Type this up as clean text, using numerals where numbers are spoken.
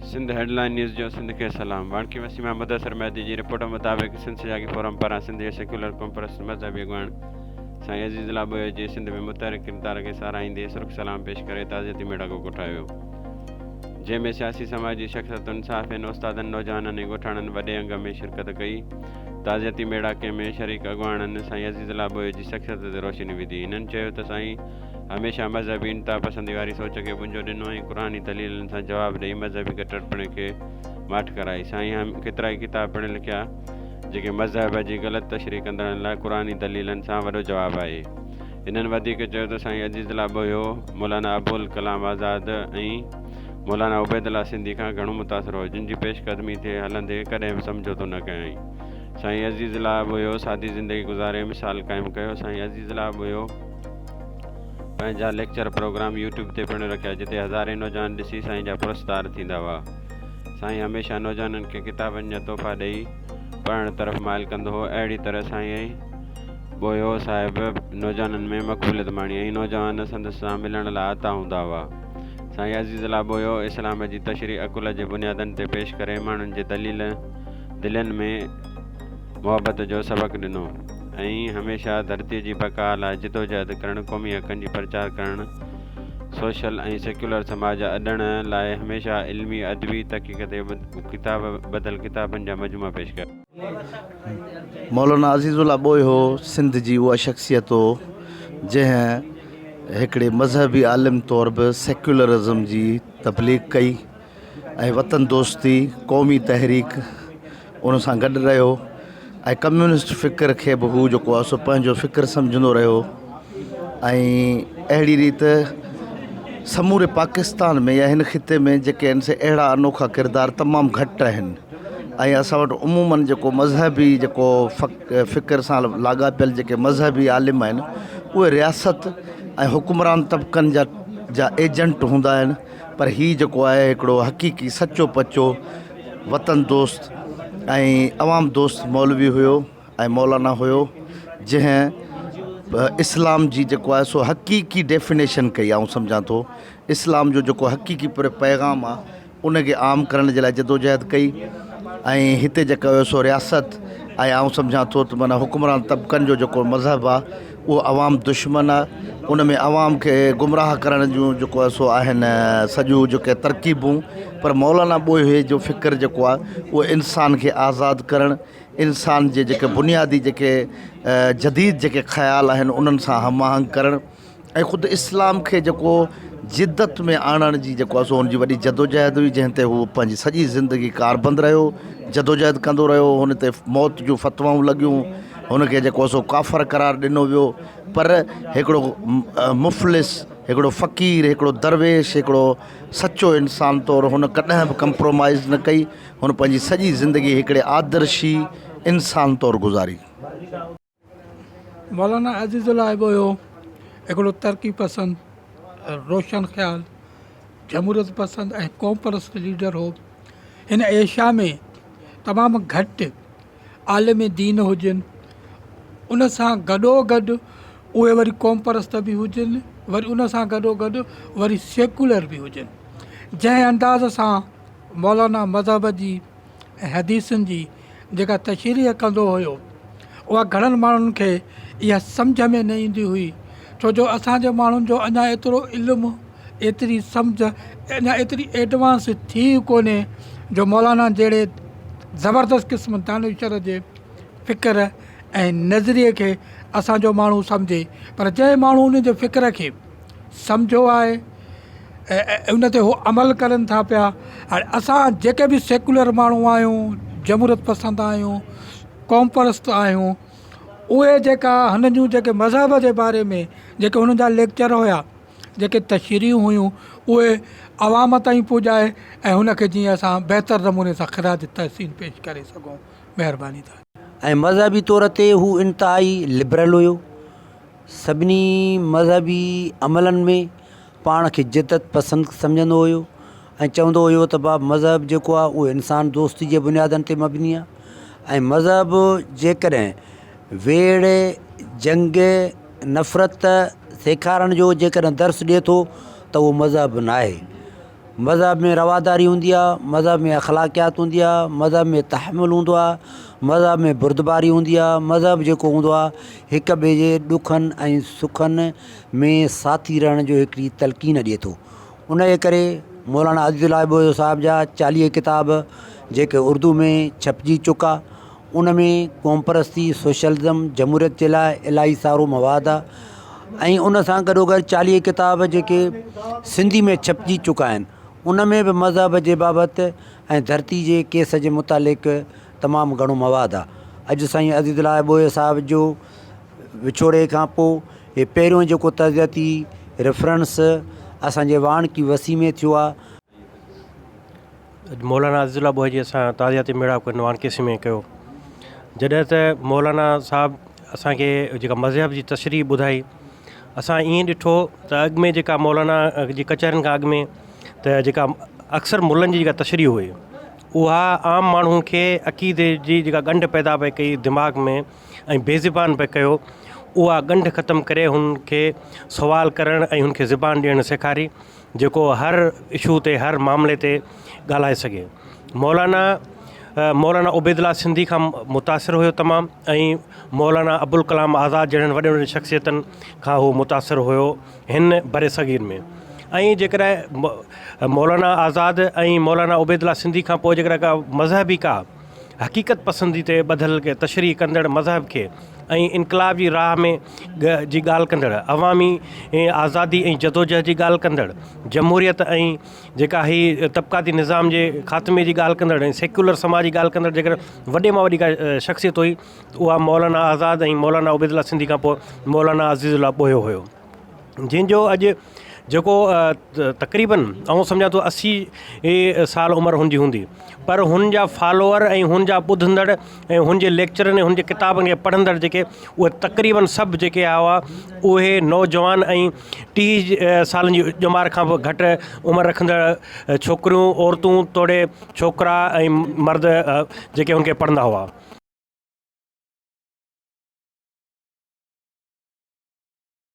Sindh headline news जो सिंध के सलाम। वाणकी वसीमा मुदसर महदी जी रिपोर्ट मुताबिक़ सिंध सॼाॻी फॉरम पारां सिंध जे सेक्युलर qomparst मज़हबी अॻवाण साईं अज़ीज़ ॿोहयो जी सिंध में मुतहरक क़िरदार खे साराहींदे सुर्ख सलाम पेश करे ताज़ियती मेड़ाको क़ोठायो, जंहिंमें सियासी समाजी शख़्सियतन साफ़िन उस्तादन नौजवाननि ऐं ॻोठाणनि वॾे अंग में शिरकत कई। ताज़ियती मेड़ाके में शरीक अॻवाणनि साईं अज़ीज़ ॿोहयो जी शख़्सियत ते रोशनी विधी। इन्हनि चयो त साईं हमेशह मज़हबी इंता पसंदी वारी सोच खे बुंजो ॾिनो ऐं क़ुरानी दलीलनि सां जवाबु ॾेई मज़हबी कटड़पणे खे माठ कराई। साईं केतिरा ई किताब पढ़िया लिखिया जेके मज़हब जी ग़लति तशरीह कंदड़नि लाइ क़ुरानी दलीलनि सां वॾो जवाबु आहे। इन्हनि वधीक चयो त साईं अज़ीज़ ॿोहयो मौलाना अबुल कलाम आज़ाद ऐं मौलाना उबैदुल्ला सिंधी खां घणो मुतासिर हो, जिन जी पेशकदमी ते हलंदे कॾहिं बि समझोतो न कयईं। साईं अज़ीज़ ॿोहयो सादी ज़िंदगी गुज़ारे मिसाल क़ाइमु कयो। साईं अज़ीज़ ॿोहयो पंहिंजा लेक्चर प्रोग्राम यूट्यूब ते पिणु रखिया, जिते हज़ारे नौजवान ॾिसी साईं जा पुरस्कार थींदा हुआ। साईं हमेशह नौजवाननि खे किताबनि जा तोहफ़ा ॾेई पढ़ण तरफ़ माइल कंदो हो। अहिड़ी तरह साईं ॿोहयो साहिबु नौजवाननि में मक़बूलियत माणी ऐं नौजवान संदसि सां मिलण लाइ आता हूंदा हुआ। साईं अज़ीज़ ॿोहयो इस्लाम जी तशरीह अकुल जे बुनियादनि ते पेश करे माण्हुनि जे दिलनि में मुहबत जो सबक़ु ॾिनो ऐं हमेशह धरतीअ जी बका लाइ जिदोजहद करणु, क़ौमी हक़नि जी प्रचार करणु, सोशल ऐं सेक्युलर समाज अॾण लाइ हमेशह इल्मी अदबी तहक़ीक़ ते किताब बदल किताबनि जा मजमूआ पेश कया। मौलाना अज़ीज़ुल्lah ॿोहयो सिंध जी उहा शख़्सियत हो जंहिं हिकिड़े मज़हबी आलिम तौर बि सेक्युलरिज़म जी तबलीग कई ऐं वतन दोस्ती क़ौमी तहरीक उन सां गॾु रहियो ऐं कम्यूनिस्ट फ़िक्र खे बि हू जेको आहे सो पंहिंजो फ़िक्र सम्झंदो रहियो। ऐं अहिड़ी रीति समूरे पाकिस्तान में या हिन ख़िते में जेके आहिनि से अहिड़ा अनोखा किरदार तमामु घटि आहिनि ऐं असां वटि उमूमन जेको मज़हबी जेको फ़िक्र सां लाॻापियल जेके मज़हबी आलिम आहिनि उहे रियासत ऐं हुकुमरान तबक़नि जा एजेंट हूंदा आहिनि, पर हीउ जेको आहे हिकिड़ो हक़ीक़ी सचो पचो वतन दोस्त ऐं अवाम दोस्त मौलवी हुयो ऐं मौलाना हुयो, जंहिं इस्लाम जी जेको आहे सो हक़ीक़ी डेफिनेशन कई। आउं सम्झां थो इस्लाम जो जेको हक़ीक़ी पूरे पैगाम आहे उनखे आम करण जे लाइ जदोजहद कई ऐं हिते जेको हुयो सो रियासत ऐं आउं सम्झां थो त माना हुकुमरान तबक़नि जो जेको मज़हब आहे उहो अवाम दुश्मन आहे। उन में अवाम खे गुमराह करण जूं जेको आहे सो आहिनि सॼियूं जेके तरकीबूं, पर मौलाना ॿोहयो जो फ़िक्र जेको आहे उहो इंसान खे आज़ादु करणु, इंसान जे जेके बुनियादी जेके जदीद जेके ख़्याल आहिनि उन्हनि सां हमआहंग करणु ऐं ख़ुदि इस्लाम खे जेको जिद्दत में आणण जी जेको आहे सो हुनजी वॾी जदोजहद हुई, जंहिं ते हू पंहिंजी सॼी ज़िंदगी कारबंद रहियो, जदोजहद कंदो रहियो। हुन ते मौत जूं फ़तवाऊं लॻियूं, हुनखे जेको आहे सो काफ़र करार ॾिनो वियो, पर हिकिड़ो मुफ़लिस, हिकिड़ो फ़क़ीर, हिकिड़ो दरवेश, हिकिड़ो सचो इंसान तौरु हुन कॾहिं बि कंप्रोमाइज़ न कई। हुन पंहिंजी सॼी ज़िंदगी हिकिड़े आदर्शी इंसान तौरु गुज़ारी। मौलाना अज़ीज़ुल्lah ॿोहयो हिकिड़ो तरक़ी पसंद, रोशन ख़्याल, जमहूरियत पसंद ऐं क़ौमपरस्त लीडर हो। हिन एशिया में तमामु घटि आलिम दीन हुजनि, उन सां गॾोगॾु उहे वरी क़ौमपरस्त बि हुजनि, वरी उन सां गॾोगॾु वरी सेक्युलर बि हुजनि। जंहिं अंदाज़ सां मौलाना मज़हब जी ऐं हदीसनि जी जेका तशरीह कंदो हुयो उहा घणनि माण्हुनि खे इहा सम्झ में न ईंदी हुई, छो जो असांजे माण्हुनि जो अञा एतिरो इल्मु, एतिरी सम्झ, अञा एतिरी एडवांस थी कोन्हे जो मौलाना जहिड़े ज़बरदस्त क़िस्म दानिशर जे फ़िक्र ऐं नज़रिए खे असांजो माण्हू सम्झे। पर जंहिं माण्हू उन जे फ़िक्र खे सम्झो आहे ऐं उन ते हू अमल करनि था पिया। हाणे असां जेके बि सेक्युलर माण्हू आहियूं, जमहूरियत पसंदि आहियूं, क़ौमपरस्त आहियूं, उहे जेका हुन जूं जेके मज़हब जे बारे में जेके हुननि जा लेक्चर हुया, जेके तशरीहूं हुयूं, उहे अवाम ताईं पुॼाए ऐं हुनखे जीअं असां बहितर नमूने सां खराज तहसीन पेश करे सघूं। महिरबानी था। ऐं मज़हबी तौर ते हू इंतिहाई लिबरल हुयो। सभिनी मज़हबी अमलनि में पाण खे जिदत पसंदि सम्झंदो हुयो ऐं चवंदो हुयो त बा मज़हब जेको आहे उहो इंसान दोस्ती जे बुनियादनि ते मबनी आहे ऐं मज़हब जेकॾहिं वेड़, जंग, नफ़रत सेखारण जो जेकॾहिं दर्स ॾिए थो त उहो मज़हब न आहे। मज़हब में रवादारी हूंदी आहे, मज़हब में अख़लाक़ियात हूंदी आहे, मज़हब में तहमुल हूंदो आहे, मज़हब में बुर्दबारी हूंदी आहे। मज़हब जेको हूंदो आहे हिक ॿिए जे ॾुखनि ऐं सुखनि में साथी रहण जो हिकिड़ी तलक़ीन ॾिए थो। उन जे करे मौलाना अज़ीज़ुल्लाह ॿोहियो साहिब जा 40 किताब जेके उर्दू में छपजी चुका, उन में क़ौमपरस्ती, सोशलिज़म, जमहूरियत जे लाइ इलाही सारो मवाद आहे। ऐं उन सां गॾोगॾु 40 किताब जेके सिंधी में छपजी चुका आहिनि, उन में बि मज़हब जे बाबति ऐं धरती जे केस जे मुतालिक़ तमामु घणो मवाद आहे। अॼु साईं अज़ीज़ुल्लाह ॿोहियो साहिब जो विछोड़े खां पोइ हे पहिरियों जेको तज़ियती रेफरेंस असांजे वाण की वसी में थियो आहे। मौलाना अज़ीज़ुल्लाह ॿोहियो जी असां ताज़ियती मेड़ाको वाणकेसी में कयो। जॾहिं त मौलाना साहब असांखे जेका मज़हब जी तशरीह ॿुधाई, असां ईअं ॾिठो त अॻु में जेका मौलाना जी कचहरियुनि खां अॻु में त जेका अक्सर मुल्लनि जी जेका तशरीह हुई, उहा आम माण्हुनि खे अक़ीदे जी जेका ॻंढ पैदा पई कई दिमाग़ में ऐं बेज़ुबान पे कयो, उहा ॻंढ ख़तमु करे हुनखे सुवाल करणु ऐं हुनखे ज़ुबान ॾियणु सेखारी, जेको हर इशू ते, हर मामले ते ॻाल्हाए सघे। मौलाना उबैदुल्लाह सिंधी खां मुतासिर हुयो तमामु, ऐं मौलाना अबुल कलाम आज़ाद जहिड़नि वॾे वॾे शख़्सियतनि खां उहो मुतासिर हुयो हिन बर सग़ीर में। ऐं जेकॾहिं मौलाना आज़ाद ऐं मौलाना उबैदुल्लाह सिंधी खां पोइ जेकॾहिं का मज़हबी का हक़ीक़त पसंदी ते ॿधल के तशरीह कंदड़ मज़हब खे ऐं इनकलाब जी राह में जी ॻाल्हि कंदड़, अवामी आज़ादी ऐं जदोजहद जी ॻाल्हि कंदड़, जमहूरियत ऐं जेका ही तबक़ाती निज़ाम जे ख़ात्मे जी ॻाल्हि कंदड़ ऐं सेक्युलर समाज जी ॻाल्हि कंदड़ जेकर वॾे मां वॾी का शख़्सियत हुई, उहा मौलाना आज़ाद ऐं मौलाना उबैदुल्लाह सिंधी खां पोइ मौलाना अज़ीज़ुल्लाह ॿोहियो हुयो, जंहिंजो अॼु जेको तक़रीबन आउं सम्झां थो 80 साल उमिरि हुनजी हूंदी, पर हुन जा फॉलोअर ऐं हुन जा ॿुधंदड़ ऐं हुन जे लेक्चरनि ऐं हुन जे किताबनि खे पढ़ंदड़ जेके उहे तक़रीबन सभु जेके हुआ उहे नौजवान ऐं 30 सालनि जी ॼमार खां बि घटि उमिरि रखंदड़ छोकिरियूं, औरतूं, तोड़े छोकिरा ऐं मर्द जेके हुनखे पढ़ंदा हुआ।